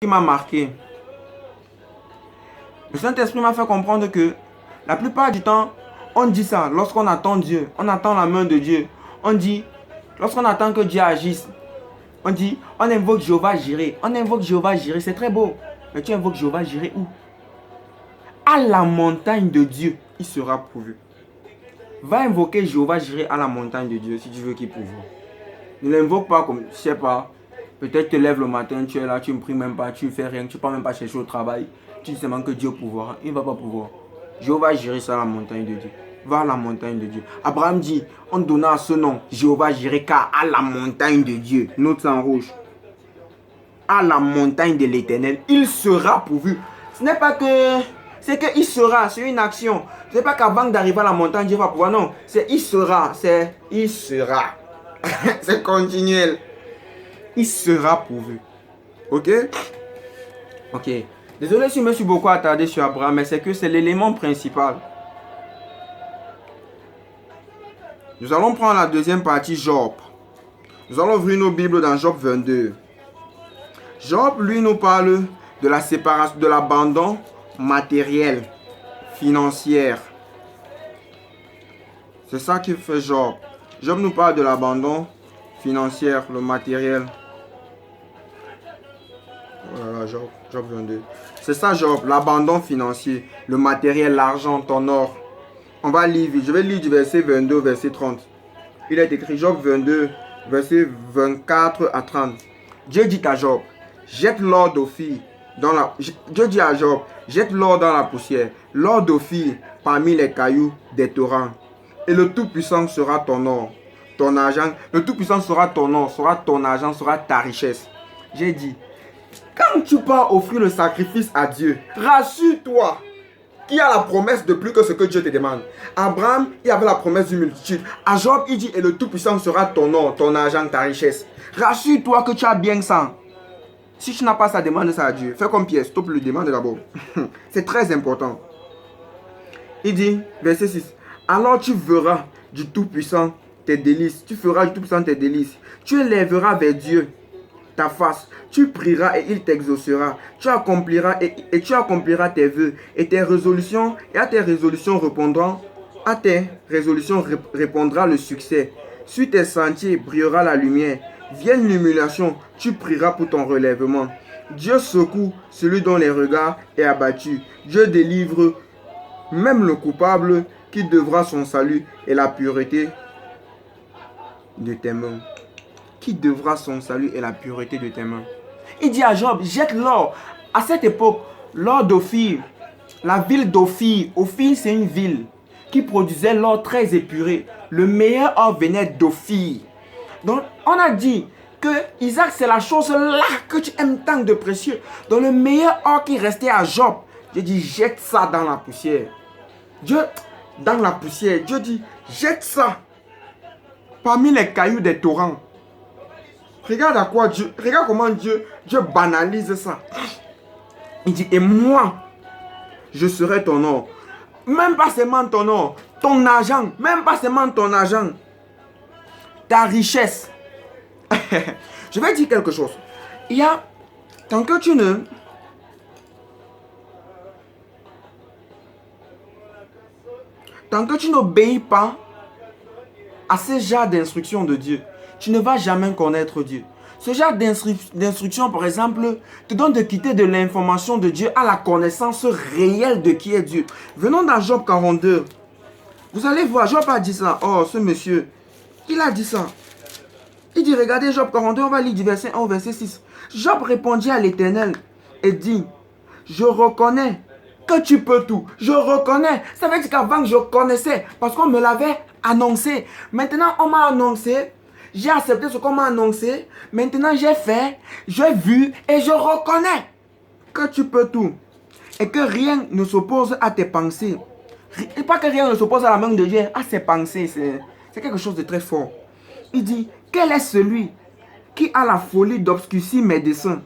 qui m'a marqué. Le Saint-Esprit m'a fait comprendre que la plupart du temps, on dit ça lorsqu'on attend Dieu, on attend la main de Dieu. On dit, lorsqu'on attend que Dieu agisse, on dit, on invoque Jéhovah Jireh. On invoque Jéhovah Jireh, c'est très beau. Mais tu invoques Jéhovah Jireh où? À la montagne de Dieu, il sera pourvu. Va invoquer Jéhovah Jireh à la montagne de Dieu si tu veux qu'il pourvoie. Ne l'invoque pas comme, je sais pas, peut-être te lèves le matin, tu es là, tu ne pries même pas, tu ne fais rien, tu ne pars même pas chercher au travail. Tu dis seulement que Dieu pourvoira. Il ne va pas pouvoir. Jéhovah Jireh, c'est à la montagne de Dieu. Va à la montagne de Dieu. Abraham dit, on donna ce nom, Jéhovah Jireh, car à la montagne de Dieu, note ça en rouge, à la montagne de l'Éternel, il sera pourvu. Ce n'est pas que, c'est qu'il sera, c'est une action. Ce n'est pas qu'avant d'arriver à la montagne, Dieu va pouvoir, non. C'est il sera, c'est il sera. C'est continuel. Il sera pourvu. Ok? Ok. Désolé si je me suis beaucoup attardé sur Abraham, mais c'est que c'est l'élément principal. Nous allons prendre la deuxième partie, Job. Nous allons ouvrir nos Bibles dans Job 22. Job, lui, nous parle de la séparation, de l'abandon matériel, financier. C'est ça qui fait Job. Job nous parle de l'abandon financier, le matériel. Voilà, Job 22. C'est ça, Job, l'abandon financier, le matériel, l'argent, ton or. On va lire vite. Je vais lire du verset 22 au verset 30. Il est écrit Job 22, verset 24 à 30. Dieu dit à Job, jette l'or d'Ophir dans la... Dieu dit à Job, jette l'or dans la poussière, l'or d'Ophir parmi les cailloux des torrents. Et le Tout-Puissant sera ton or, ton argent. Le Tout-Puissant sera ton or, sera ton argent, sera ta richesse. J'ai dit, quand tu pars offrir le sacrifice à Dieu, rassure-toi qu'il y a la promesse de plus que ce que Dieu te demande. Abraham, il avait la promesse d'une multitude. À Job, il dit, et le Tout-Puissant sera ton or, ton argent, ta richesse. Rassure-toi que tu as bien ça. Si tu n'as pas ça, demande ça à Dieu. Fais comme Pierre, stop, le demande d'abord. C'est très important. Il dit, verset 6, alors tu verras du Tout-Puissant tes délices. Tu feras du Tout-Puissant tes délices. Tu élèveras vers Dieu ta face. Tu prieras et il t'exaucera. Tu accompliras et tu accompliras tes vœux. Et tes résolutions, et à tes résolutions répondront, à tes résolutions répondra le succès. Sur tes sentiers brillera la lumière. Vienne l'humiliation, tu prieras pour ton relèvement. Dieu secoue celui dont les regards est abattu. Dieu délivre même le coupable qui devra son salut et la pureté de tes mains. Qui devra son salut et la pureté de tes mains. Il dit à Job, jette l'or. À cette époque, l'or d'Ophir, la ville d'Ophir, Ophir c'est une ville qui produisait l'or très épuré. Le meilleur or venait d'Ophir. Donc, on a dit que Isaac, c'est la chose là que tu aimes tant de précieux. Donc, le meilleur or qui restait à Job, Dieu dit, jette ça dans la poussière. Dieu, dans la poussière, Dieu dit, jette ça parmi les cailloux des torrents. Regarde à quoi Dieu, regarde comment Dieu banalise ça. Il dit, et moi, je serai ton or. Même pas seulement ton or, ton argent, même pas seulement ton argent. Ta richesse. Je vais dire quelque chose. Il y a, tant que tu n'obéis pas à ce genre d'instructions de Dieu, tu ne vas jamais connaître Dieu. Ce genre d'instruction, par exemple, te donne de quitter de l'information de Dieu à la connaissance réelle de qui est Dieu. Venons dans Job 42. Vous allez voir, Job a dit ça. Oh, ce monsieur, il a dit ça. Il dit, regardez Job 42, on va lire du verset 1 au verset 6. Job répondit à l'Éternel et dit, je reconnais que tu peux tout. Je reconnais. Ça veut dire qu'avant je connaissais parce qu'on me l'avait annoncé. Maintenant, on m'a annoncé. J'ai accepté ce qu'on m'a annoncé. Maintenant, j'ai fait, j'ai vu et je reconnais que tu peux tout. Et que rien ne s'oppose à tes pensées. Et pas que rien ne s'oppose à la main de Dieu, à ses pensées. C'est quelque chose de très fort. Il dit, quel est celui qui a la folie d'obscurcir mes desseins?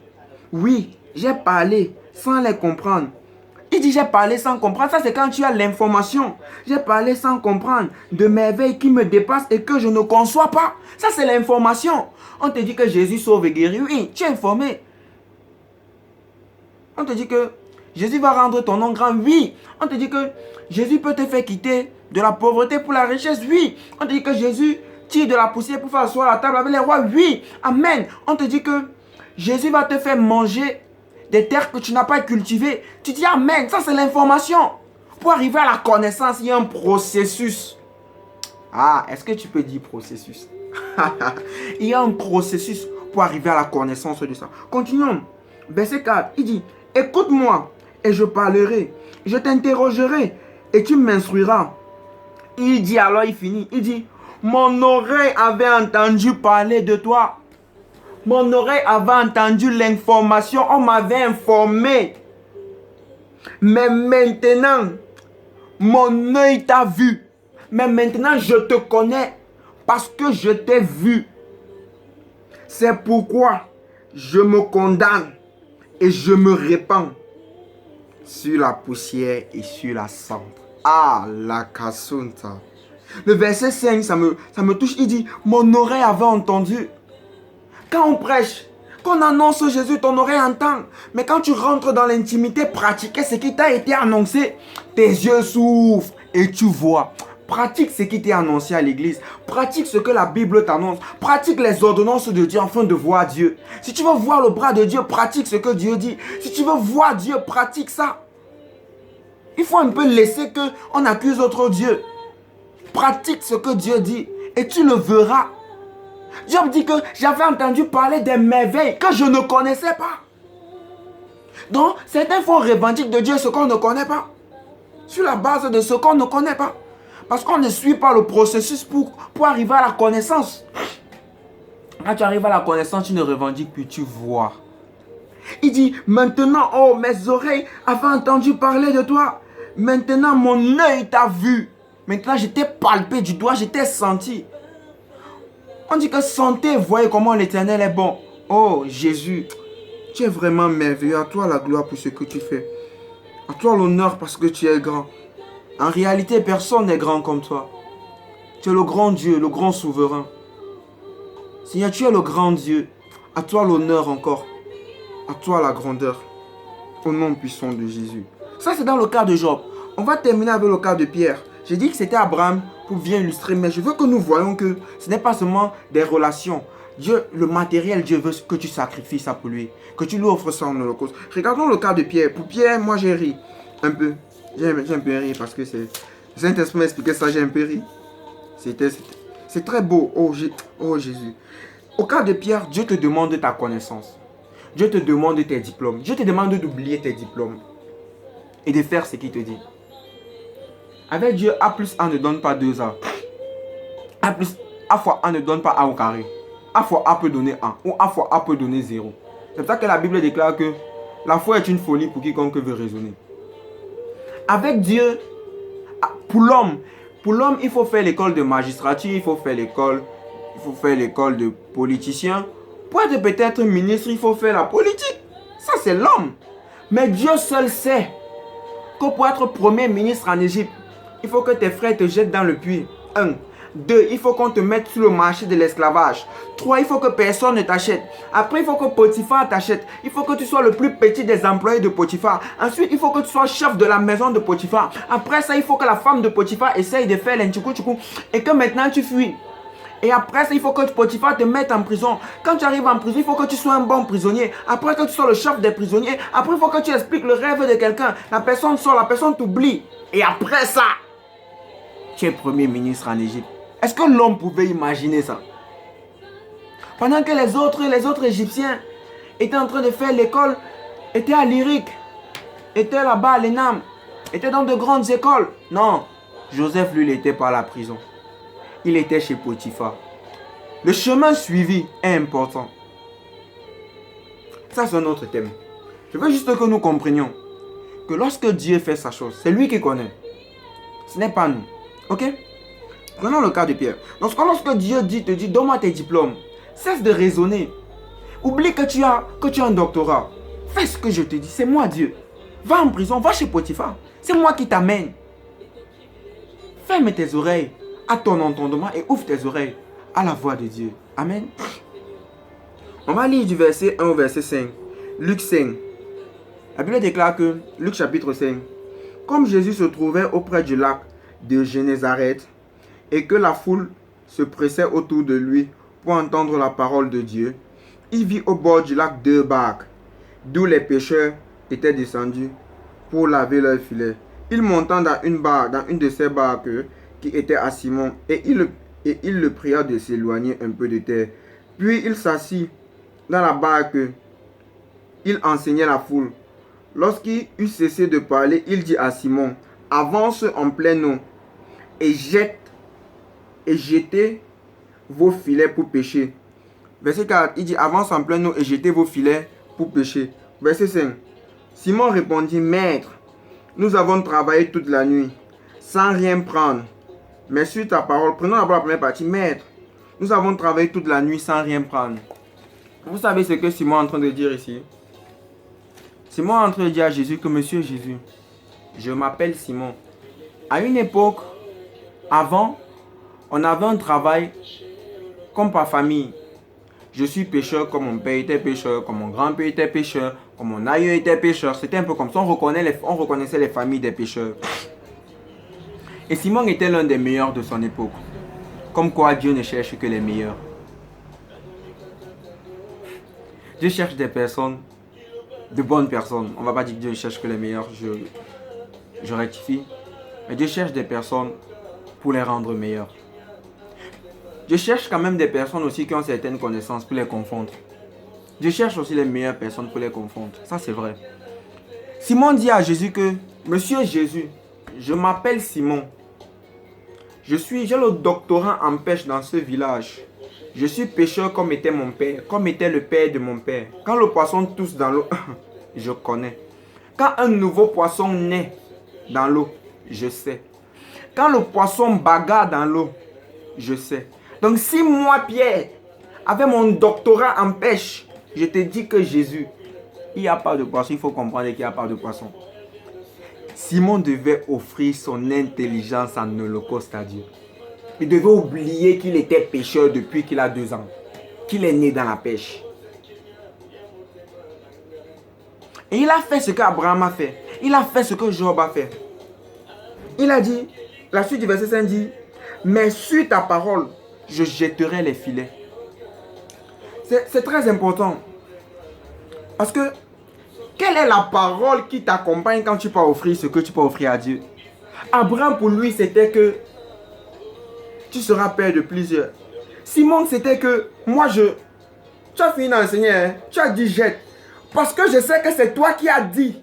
Oui, j'ai parlé sans les comprendre. Il dit, j'ai parlé sans comprendre. Ça, c'est quand tu as l'information. J'ai parlé sans comprendre de merveilles qui me dépassent et que je ne conçois pas. Ça, c'est l'information. On te dit que Jésus sauve et guérit. Oui, tu es informé. On te dit que Jésus va rendre ton nom grand. Oui. On te dit que Jésus peut te faire quitter de la pauvreté pour la richesse. Oui. On te dit que Jésus tire de la poussière pour faire asseoir la table avec les rois. Oui. Amen. On te dit que Jésus va te faire manger des terres que tu n'as pas cultivées. Tu dis amen. Ça, c'est l'information. Pour arriver à la connaissance, il y a un processus. Ah, est-ce que tu peux dire processus? Il y a un processus pour arriver à la connaissance de ça. Continuons. Verset 4, il dit, écoute-moi et je parlerai. Je t'interrogerai et tu m'instruiras. Il dit alors, il finit. Il dit, mon oreille avait entendu parler de toi. Mon oreille avait entendu l'information. On m'avait informé. Mais maintenant, mon œil t'a vu. Mais maintenant, je te connais parce que je t'ai vu. C'est pourquoi je me condamne et je me répands sur la poussière et sur la cendre. Ah, la kasunta. Le verset 5, ça me touche. Il dit, mon oreille avait entendu. Quand on prêche, quand on annonce Jésus, ton oreille entend. Mais quand tu rentres dans l'intimité, pratiquer ce qui t'a été annoncé, tes yeux s'ouvrent et tu vois. Pratique ce qui t'est annoncé à l'église. Pratique ce que la Bible t'annonce. Pratique les ordonnances de Dieu afin de voir Dieu. Si tu veux voir le bras de Dieu, pratique ce que Dieu dit. Si tu veux voir Dieu, pratique ça. Il faut un peu laisser qu'on accuse autre Dieu. Pratique ce que Dieu dit et tu le verras. Job dit que j'avais entendu parler des merveilles que je ne connaissais pas. Donc, certains font revendiquer de Dieu ce qu'on ne connaît pas. Sur la base de ce qu'on ne connaît pas. Parce qu'on ne suit pas le processus pour arriver à la connaissance. Quand tu arrives à la connaissance, tu ne revendiques plus, tu vois. Il dit, maintenant, oh, mes oreilles avaient entendu parler de toi. Maintenant, mon œil t'a vu. Maintenant, je t'ai palpé du doigt, je t'ai senti. On dit que sentez, voyez comment l'Éternel est bon. Oh, Jésus, tu es vraiment merveilleux. À toi la gloire pour ce que tu fais. À toi l'honneur parce que tu es grand. En réalité, personne n'est grand comme toi. Tu es le grand Dieu, le grand souverain. Seigneur, tu es le grand Dieu. À toi l'honneur encore. À toi la grandeur. Au nom puissant de Jésus. Ça, c'est dans le cas de Job. On va terminer avec le cas de Pierre. J'ai dit que c'était Abraham pour bien illustrer, mais je veux que nous voyons que ce n'est pas seulement des relations. Dieu, le matériel, Dieu veut que tu sacrifies ça pour lui. Que tu lui offres ça en holocauste. Regardons le cas de Pierre. Pour Pierre, moi j'ai ri un peu. J'ai un peu ri parce que c'est... Saint-Esprit m'a expliqué ça, j'ai un peu ri. C'est très beau. Oh Jésus. Au cas de Pierre, Dieu te demande ta connaissance. Dieu te demande tes diplômes. Dieu te demande d'oublier tes diplômes. Et de faire ce qu'il te dit. Avec Dieu, A plus A ne donne pas 2A. A fois A ne donne pas A au carré. A fois A peut donner 1. Ou A fois A peut donner 0. C'est pour ça que la Bible déclare que la foi est une folie pour quiconque veut raisonner. Avec Dieu, pour l'homme, il faut faire l'école de magistrature, il faut faire l'école de politicien. Pour être peut-être ministre, il faut faire la politique. Ça, c'est l'homme. Mais Dieu seul sait que pour être premier ministre en Égypte, il faut que tes frères te jettent dans le puits. 1. 2. Il faut qu'on te mette sur le marché de l'esclavage. 3. Il faut que personne ne t'achète. Après, il faut que Potiphar t'achète. Il faut que tu sois le plus petit des employés de Potiphar. Ensuite, il faut que tu sois chef de la maison de Potiphar. Après ça, il faut que la femme de Potiphar essaye de faire l'intchoukou et que maintenant tu fuis. Et après ça, il faut que Potiphar te mette en prison. Quand tu arrives en prison, il faut que tu sois un bon prisonnier. Après que tu sois le chef des prisonniers, après il faut que tu expliques le rêve de quelqu'un. La personne sort, la personne t'oublie. Et après ça, tu es premier ministre en Égypte. Est-ce que l'homme pouvait imaginer ça? Pendant que les autres Égyptiens étaient en train de faire l'école, étaient à Lyrique, étaient là-bas à l'ENAM, étaient dans de grandes écoles. Non, Joseph, lui, il était pas à la prison. Il était chez Potiphar. Le chemin suivi est important. Ça, c'est un autre thème. Je veux juste que nous comprenions que lorsque Dieu fait sa chose, c'est lui qui connaît. Ce n'est pas nous. Ok? Prenons le cas de Pierre. Lorsque Dieu te dit, donne-moi tes diplômes, cesse de raisonner. Oublie que tu as un doctorat. Fais ce que je te dis, c'est moi Dieu. Va en prison, va chez Potiphar. C'est moi qui t'amène. Ferme tes oreilles à ton entendement et ouvre tes oreilles à la voix de Dieu. Amen. On va lire du verset 1 au verset 5. Luc 5. La Bible déclare que, Luc chapitre 5, comme Jésus se trouvait auprès du lac de Génézareth et que la foule se pressait autour de lui pour entendre la parole de Dieu, il vit au bord du lac 2 barques, d'où les pêcheurs étaient descendus pour laver leurs filets. Il monta dans une de ces barques qui était à Simon, et il le pria de s'éloigner un peu de terre. Puis il s'assit dans la barque, il enseignait la foule. Lorsqu'il eut cessé de parler, il dit à Simon, avance en pleine eau et jetez vos filets pour pêcher. Verset 4, il dit, avance en pleine eau et jetez vos filets pour pêcher. Verset 5, Simon répondit, Maître, nous avons travaillé toute la nuit sans rien prendre. Mais sur ta parole, prenons d'abord la première partie. Maître, nous avons travaillé toute la nuit sans rien prendre. Vous savez ce que Simon est en train de dire ici? Simon est en train de dire à Jésus que Monsieur Jésus, je m'appelle Simon. À une époque, avant, on avait un travail comme par famille. Je suis pêcheur comme mon père était pêcheur, comme mon grand-père était pêcheur, comme mon aïeux était pêcheur. C'était un peu comme ça, on reconnaissait les familles des pêcheurs. Et Simon était l'un des meilleurs de son époque. Comme quoi Dieu ne cherche que les meilleurs. Dieu cherche des personnes, de bonnes personnes. On ne va pas dire que Dieu cherche que les meilleurs, je rectifie. Mais Dieu cherche des personnes pour les rendre meilleurs. Dieu cherche quand même des personnes aussi qui ont certaines connaissances pour les confondre. Dieu cherche aussi les meilleures personnes pour les confondre. Ça c'est vrai. Simon dit à Jésus que, Monsieur Jésus, je m'appelle Simon. J'ai le doctorat en pêche dans ce village. Je suis pêcheur comme était mon père, comme était le père de mon père. Quand le poisson tousse dans l'eau, je connais. Quand un nouveau poisson naît dans l'eau, je sais. Quand le poisson bagarre dans l'eau, je sais. Donc si moi, Pierre, avec mon doctorat en pêche, je te dis que Jésus, il n'y a pas de poisson, il faut comprendre qu'il n'y a pas de poisson. Simon devait offrir son intelligence en holocauste à Dieu. Il devait oublier qu'il était pêcheur depuis qu'il a 2 ans. Qu'il est né dans la pêche. Et il a fait ce qu'Abraham a fait. Il a fait ce que Job a fait. Il a dit, la suite du verset 5 dit, mais sur ta parole, je jetterai les filets. C'est très important. Parce que, quelle est la parole qui t'accompagne quand tu peux offrir ce que tu peux offrir à Dieu? Abraham, pour lui, c'était que tu seras père de plusieurs. Simon, c'était que moi, tu as fini d'enseigner, hein? Tu as dit jette. Parce que je sais que c'est toi qui as dit.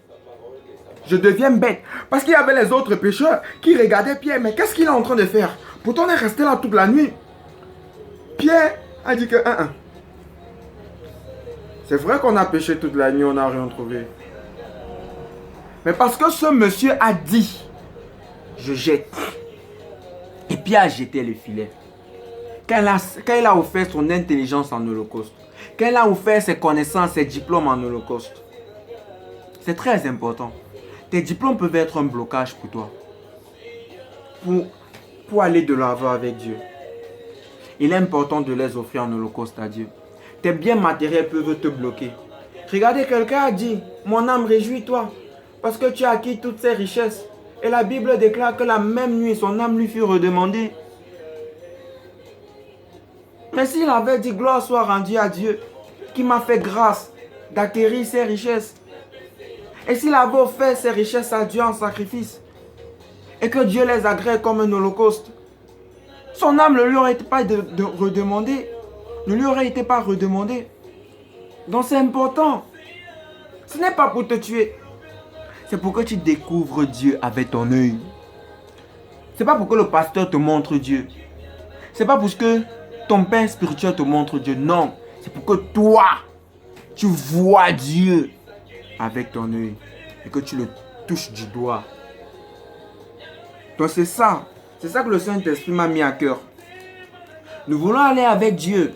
Je deviens bête. Parce qu'il y avait les autres pêcheurs qui regardaient Pierre. Mais qu'est-ce qu'il est en train de faire? Pourtant, on est resté là toute la nuit. Pierre a dit que c'est vrai qu'on a pêché toute la nuit, on n'a rien trouvé. Mais parce que ce monsieur a dit, je jette. Et Pierre a jeté le filet. Quand il a offert son intelligence en holocauste. Quand il a offert ses connaissances, ses diplômes en holocauste. C'est très important. Tes diplômes peuvent être un blocage pour toi. Pour aller de l'avant avec Dieu. Il est important de les offrir en holocauste à Dieu. Tes biens matériels peuvent te bloquer. Regardez, quelqu'un a dit, mon âme, réjouis-toi, parce que tu as acquis toutes ces richesses. Et la Bible déclare que la même nuit, son âme lui fut redemandée. Mais s'il avait dit, gloire soit rendue à Dieu, qui m'a fait grâce d'acquérir ces richesses. Et s'il avait offert ces richesses à Dieu en sacrifice, et que Dieu les agrée comme un holocauste, son âme ne lui aurait été pas redemandée. Ne lui aurait été pas redemandé. Donc c'est important. Ce n'est pas pour te tuer. C'est pour que tu découvres Dieu avec ton œil. C'est pas pour que le pasteur te montre Dieu. C'est pas pour que ton père spirituel te montre Dieu. Non. C'est pour que toi, tu vois Dieu avec ton œil. Et que tu le touches du doigt. Donc c'est ça. C'est ça que le Saint-Esprit m'a mis à cœur. Nous voulons aller avec Dieu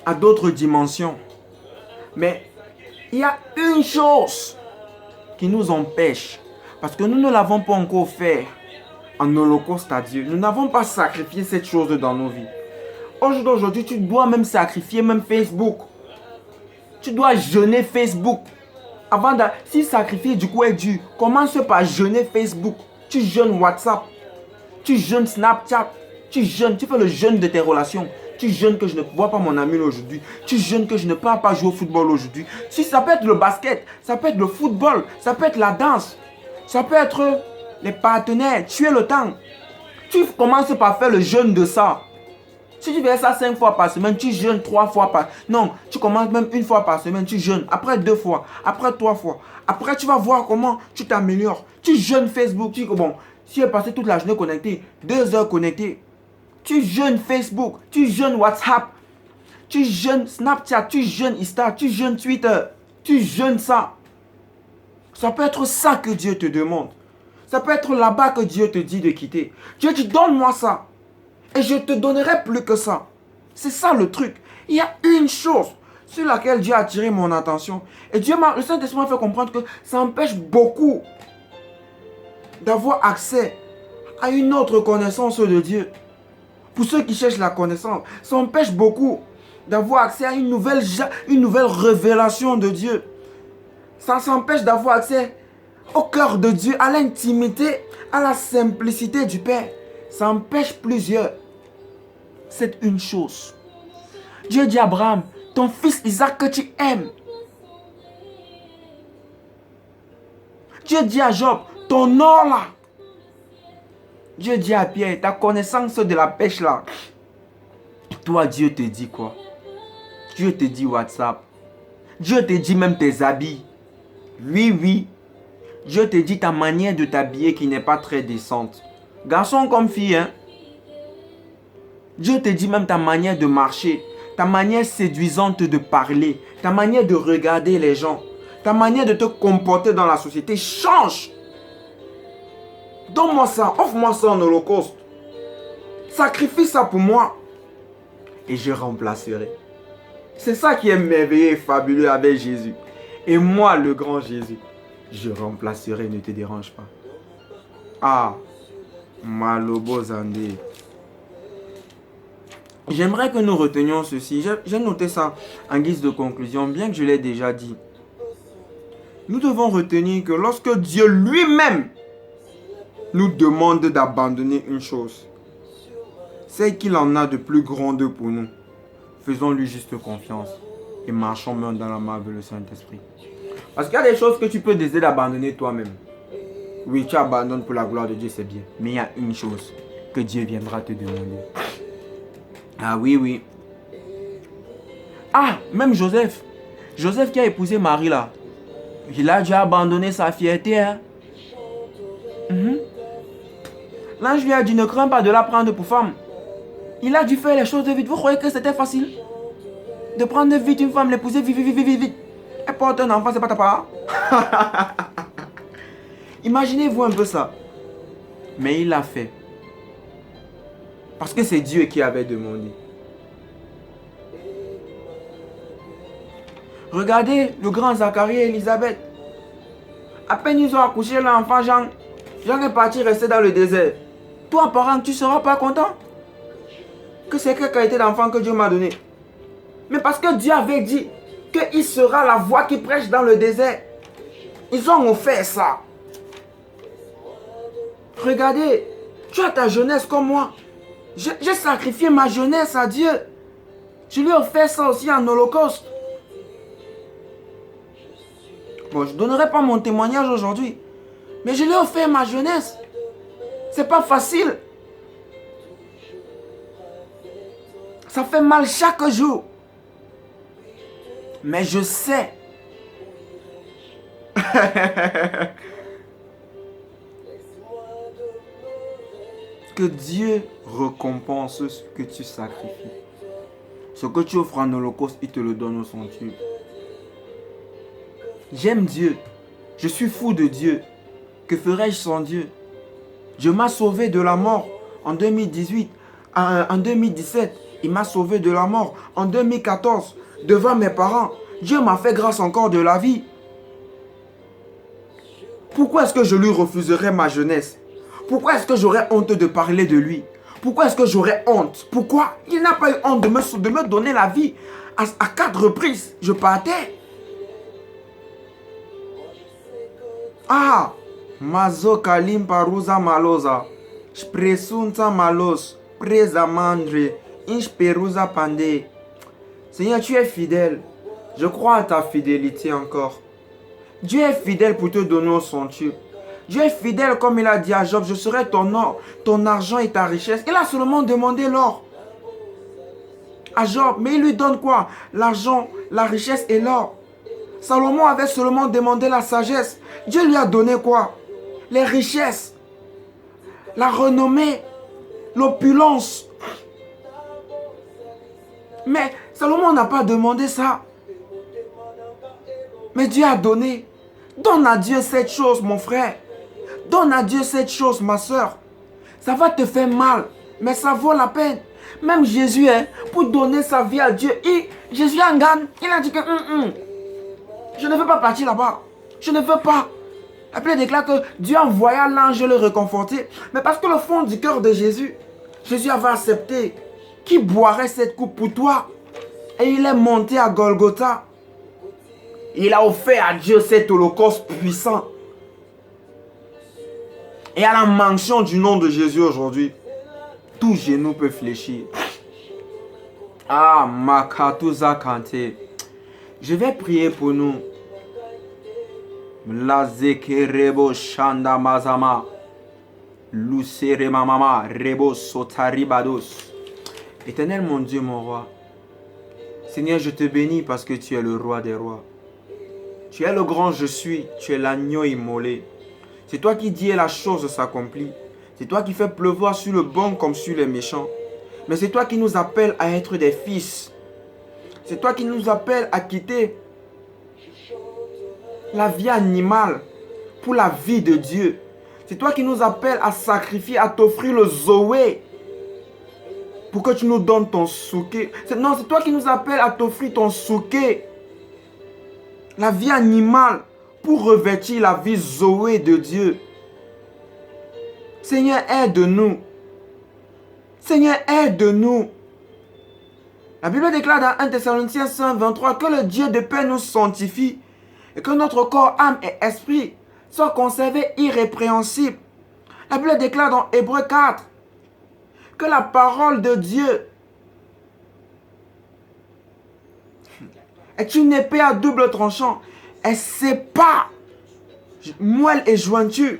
à d'autres dimensions. Mais il y a une chose qui nous empêche. Parce que nous ne l'avons pas encore fait en holocauste à Dieu. Nous n'avons pas sacrifié cette chose dans nos vies. Aujourd'hui, tu dois même sacrifier même Facebook. Tu dois jeûner Facebook. Si sacrifier du coup est dur, commence par jeûner Facebook. Tu jeûnes WhatsApp. Tu jeûnes Snapchat. Tu jeûnes, tu fais le jeûne de tes relations. Tu jeûnes que je ne vois pas mon ami aujourd'hui. Tu jeûnes que je ne peux pas jouer au football aujourd'hui. Si ça peut être le basket, ça peut être le football, ça peut être la danse, ça peut être les partenaires, tuer le temps. Tu commences par faire le jeûne de ça. Si tu fais ça 5 fois par semaine, tu jeûnes 3 fois par... Non, tu commences même 1 fois par semaine, tu jeûnes. Après 2 fois, après 3 fois. Après, tu vas voir comment tu t'améliores. Tu jeûnes Facebook. Tu dis que bon, si tu es passé toute la journée connecté, 2 heures connecté, tu jeûnes Facebook, tu jeûnes WhatsApp, tu jeûnes Snapchat, tu jeûnes Insta, tu jeûnes Twitter, tu jeûnes ça. Ça peut être ça que Dieu te demande. Ça peut être là-bas que Dieu te dit de quitter. Dieu dit, donne-moi ça. Et je te donnerai plus que ça. C'est ça le truc. Il y a une chose sur laquelle Dieu a attiré mon attention. Et le Saint-Esprit m'a fait comprendre que ça empêche beaucoup d'avoir accès à une autre connaissance de Dieu. Pour ceux qui cherchent la connaissance, ça empêche beaucoup d'avoir accès à une nouvelle révélation de Dieu. Ça s'empêche d'avoir accès au cœur de Dieu, à l'intimité, à la simplicité du Père. Ça empêche plusieurs. C'est une chose. Dieu dit à Abraham, ton fils Isaac que tu aimes. Dieu dit à Job, ton or là. Dieu dit à Pierre, ta connaissance de la pêche là. Toi, Dieu te dit quoi? Dieu te dit WhatsApp. Dieu te dit même tes habits. Oui, oui. Dieu te dit ta manière de t'habiller qui n'est pas très décente. Garçon comme fille, hein. Dieu te dit même ta manière de marcher. Ta manière séduisante de parler. Ta manière de regarder les gens. Ta manière de te comporter dans la société change. Donne-moi ça, offre-moi ça en holocauste. Sacrifie ça pour moi. Et je remplacerai. C'est ça qui est merveilleux et fabuleux avec Jésus. Et moi, le grand Jésus, je remplacerai, ne te dérange pas. Ah, Malobo Zandé. J'aimerais que nous retenions ceci. J'ai noté ça en guise de conclusion, bien que je l'ai déjà dit. Nous devons retenir que lorsque Dieu lui-même nous demande d'abandonner une chose, c'est qu'il en a de plus grandes pour nous. Faisons-lui juste confiance et marchons main dans la main avec le Saint-Esprit. Parce qu'il y a des choses que tu peux décider d'abandonner toi-même. Oui, tu abandonnes pour la gloire de Dieu, c'est bien. Mais il y a une chose que Dieu viendra te demander. Ah oui, oui. Ah, même Joseph. Joseph qui a épousé Marie là. Il a dû abandonner sa fierté. Hein? L'ange lui a dit, ne crains pas de la prendre pour femme. Il a dû faire les choses vite. Vous croyez que c'était facile? De prendre vite une femme, l'épouser vite. Elle porte un enfant, c'est pas ta part. Imaginez-vous un peu ça. Mais il l'a fait. Parce que c'est Dieu qui avait demandé. Regardez le grand Zacharie et Élisabeth. À peine ils ont accouché l'enfant Jean. Jean est parti rester dans le désert. Toi, parent, tu ne seras pas content que c'est quelle qualité d'enfant que Dieu m'a donné. Mais parce que Dieu avait dit qu'il sera la voix qui prêche dans le désert. Ils ont offert ça. Regardez, tu as ta jeunesse comme moi. J'ai sacrifié ma jeunesse à Dieu. Je lui ai offert ça aussi en holocauste. Bon, je ne donnerai pas mon témoignage aujourd'hui. Mais je lui ai offert ma jeunesse. C'est pas facile. Ça fait mal chaque jour. Mais je sais. Que Dieu récompense ce que tu sacrifies. Ce que tu offres en holocauste, il te le donne au centuple. J'aime Dieu. Je suis fou de Dieu. Que ferais-je sans Dieu? Dieu m'a sauvé de la mort en 2018. En 2017, il m'a sauvé de la mort. En 2014, devant mes parents, Dieu m'a fait grâce encore de la vie. Pourquoi est-ce que je lui refuserais ma jeunesse? Pourquoi est-ce que j'aurais honte de parler de lui? Pourquoi est-ce que j'aurais honte? Pourquoi? Il n'a pas eu honte de me donner la vie. À 4 reprises, je partais. Ah, mazo kalim paruza maloza. Spresunta malos. Presa mandre. Inch peruza pande. Seigneur, tu es fidèle. Je crois à ta fidélité encore. Dieu est fidèle pour te donner au centuple. Dieu est fidèle comme il a dit à Job, je serai ton or, ton argent et ta richesse. Il a seulement demandé l'or à Job, mais il lui donne quoi? L'argent, la richesse et l'or. Salomon avait seulement demandé la sagesse. Dieu lui a donné quoi? Les richesses, la renommée, l'opulence. Mais Salomon n'a pas demandé ça. Mais Dieu a donné. Donne à Dieu cette chose, mon frère. Donne à Dieu cette chose, ma soeur. Ça va te faire mal, mais ça vaut la peine. Même Jésus, pour donner sa vie à Dieu, Jésus en gagne. Il a dit que je ne veux pas partir là-bas. Je ne veux pas. Après, il déclare que Dieu envoya l'ange le réconforter. Mais parce que le fond du cœur de Jésus, Jésus avait accepté qu'il boirait cette coupe pour toi. Et il est monté à Golgotha. Il a offert à Dieu cet holocauste puissant. Et à la mention du nom de Jésus aujourd'hui, tout genou peut fléchir. Ah, Makatuza Kante. Je vais prier pour nous. Lazeke rebo shanda mazama. Lucere mamama rebo sotari bados. Éternel mon Dieu, mon roi. Seigneur, je te bénis parce que tu es le roi des rois. Tu es le grand je suis, tu es l'agneau immolé. C'est toi qui dis et la chose s'accomplit. C'est toi qui fais pleuvoir sur le bon comme sur les méchants. Mais c'est toi qui nous appelles à être des fils. C'est toi qui nous appelles à quitter la vie animale pour la vie de Dieu. C'est toi qui nous appelles à sacrifier, à t'offrir le Zoé pour que tu nous donnes ton souké. Non, c'est toi qui nous appelles à t'offrir ton souké. La vie animale pour revêtir la vie Zoé de Dieu. Seigneur, aide-nous. Seigneur, aide-nous. La Bible déclare dans 1 Thessaloniciens 5:23 que le Dieu de paix nous sanctifie et que notre corps, âme et esprit soient conservés irrépréhensibles. La Bible déclare dans Hébreux 4 que la parole de Dieu est une épée à double tranchant. Elle sépare moelle et jointure.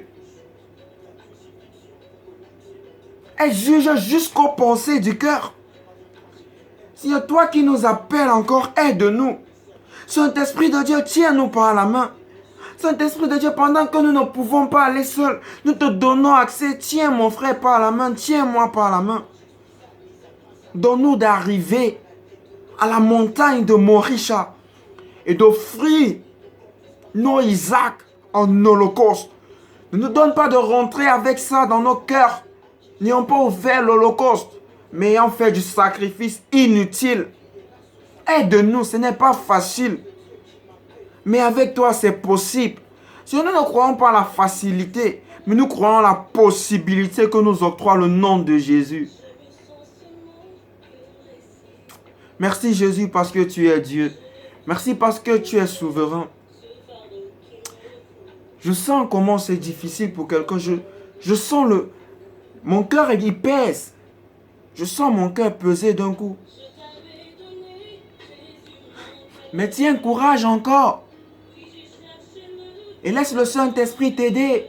Elle juge jusqu'aux pensées du cœur. Seigneur, toi qui nous appelles encore, aide-nous. Saint-Esprit de Dieu, tiens-nous par la main. Saint-Esprit de Dieu, pendant que nous ne pouvons pas aller seuls, nous te donnons accès. Tiens mon frère par la main, tiens-moi par la main. Donne-nous d'arriver à la montagne de Morisha et d'offrir nos Isaac en holocauste. Ne nous donne pas de rentrer avec ça dans nos cœurs, n'ayant pas ouvert l'holocauste, mais ayant fait du sacrifice inutile. Aide-nous, ce n'est pas facile. Mais avec toi, c'est possible. Si nous ne croyons pas à la facilité, mais nous croyons à la possibilité que nous octroie le nom de Jésus. Merci Jésus parce que tu es Dieu. Merci parce que tu es souverain. Je sens comment c'est difficile pour quelqu'un. Je sens mon cœur, il pèse. Je sens mon cœur peser d'un coup. Mais tiens, courage encore. Et laisse le Saint-Esprit t'aider.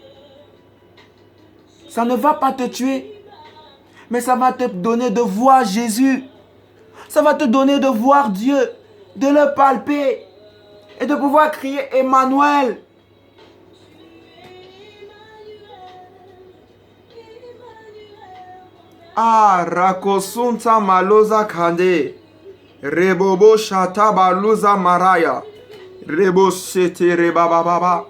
Ça ne va pas te tuer. Mais ça va te donner de voir Jésus. Ça va te donner de voir Dieu. De le palper. Et de pouvoir crier Emmanuel. Ah, rakosunta maloza kande. Rebobo shata baluza maraya. Rebo sete rebababa.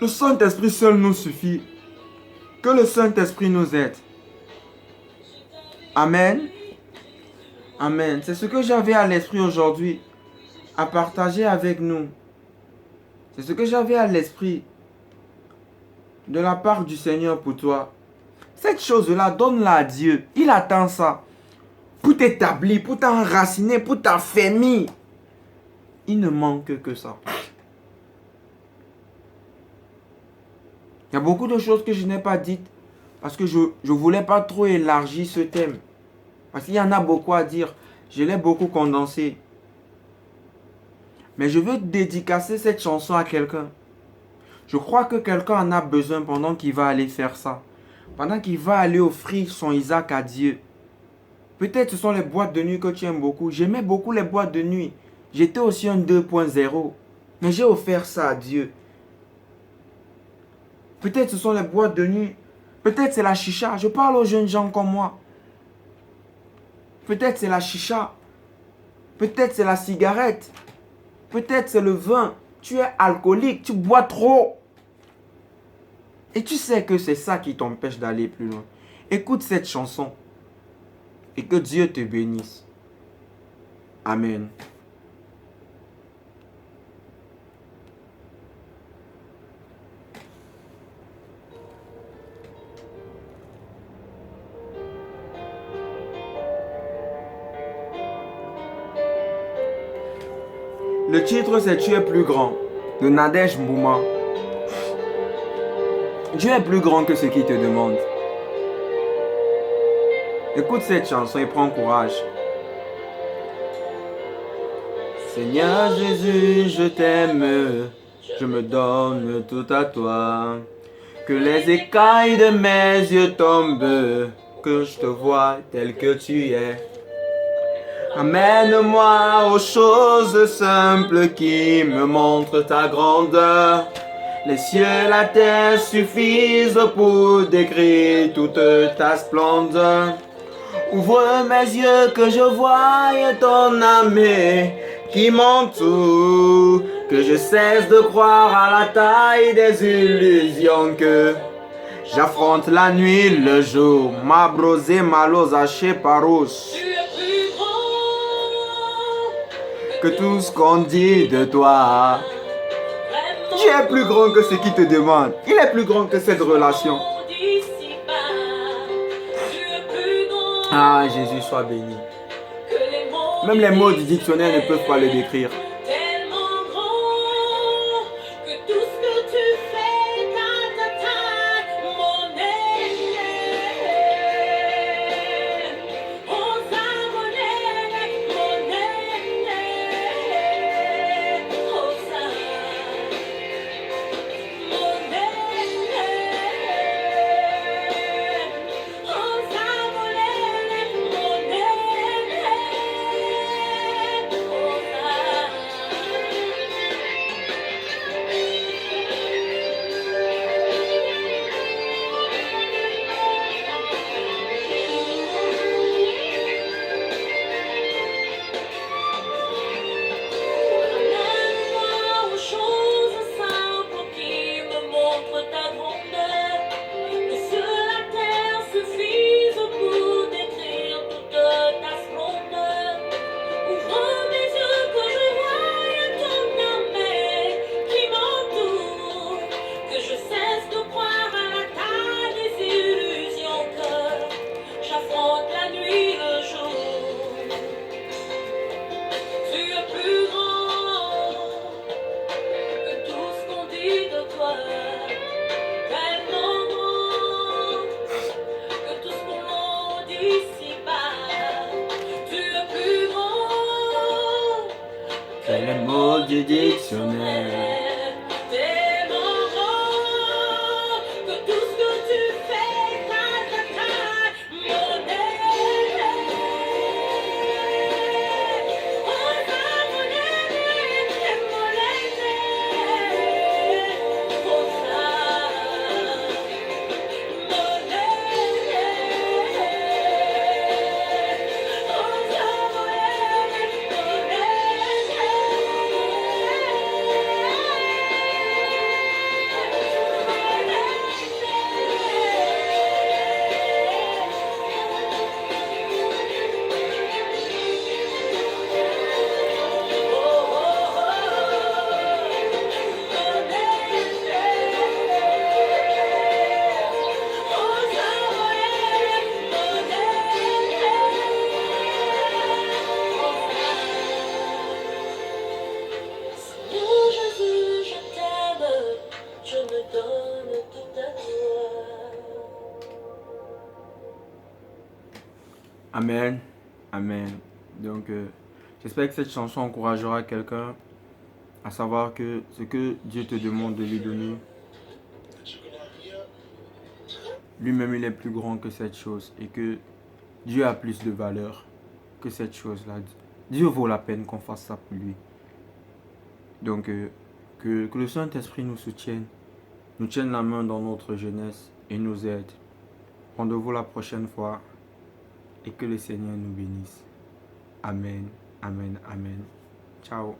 Le Saint-Esprit seul nous suffit. Que le Saint-Esprit nous aide. Amen. Amen. C'est ce que j'avais à l'esprit aujourd'hui à partager avec nous. C'est ce que j'avais à l'esprit de la part du Seigneur pour toi. Cette chose-là, donne-la à Dieu. Il attend ça. Pour t'établir, pour t'enraciner, pour t'affermir. Il ne manque que ça. Il y a beaucoup de choses que je n'ai pas dites parce que je ne voulais pas trop élargir ce thème. Parce qu'il y en a beaucoup à dire. Je l'ai beaucoup condensé. Mais je veux dédicacer cette chanson à quelqu'un. Je crois que quelqu'un en a besoin pendant qu'il va aller faire ça. Pendant qu'il va aller offrir son Isaac à Dieu. Peut-être ce sont les boîtes de nuit que tu aimes beaucoup. J'aimais beaucoup les boîtes de nuit. J'étais aussi un 2.0. Mais j'ai offert ça à Dieu. Peut-être ce sont les boîtes de nuit. Peut-être c'est la chicha. Je parle aux jeunes gens comme moi. Peut-être c'est la chicha. Peut-être c'est la cigarette. Peut-être c'est le vin. Tu es alcoolique. Tu bois trop. Et tu sais que c'est ça qui t'empêche d'aller plus loin. Écoute cette chanson. Et que Dieu te bénisse. Amen. Le titre c'est Tu es plus grand de Nadège Mbouma. Dieu est plus grand que ce qu'il te demande. Écoute cette chanson et prends courage. Seigneur Jésus, je t'aime, je me donne tout à toi. Que les écailles de mes yeux tombent, que je te vois tel que tu es. Amène-moi aux choses simples qui me montrent ta grandeur. Les cieux, la terre suffisent pour décrire toute ta splendeur. Ouvre mes yeux que je voie ton âme qui m'entoure. Que je cesse de croire à la taille des illusions que j'affronte la nuit, le jour. Ma brosé malos haché paros. Que tout ce qu'on dit de toi, tu es plus grand que ce qui te demande. Il est plus grand que cette relation. Ah, Jésus, sois béni. Même les mots du dictionnaire ne peuvent pas le décrire. C'est les mots du dictionnaire. Amen. Amen. Donc, j'espère que cette chanson encouragera quelqu'un à savoir que ce que Dieu te demande de lui donner, lui-même il est plus grand que cette chose et que Dieu a plus de valeur que cette chose-là. Dieu vaut la peine qu'on fasse ça pour lui. Donc, que le Saint-Esprit nous tienne la main dans notre jeunesse et nous aide. Rendez-vous la prochaine fois et que le Seigneur nous bénisse. Amen, amen, amen. Ciao.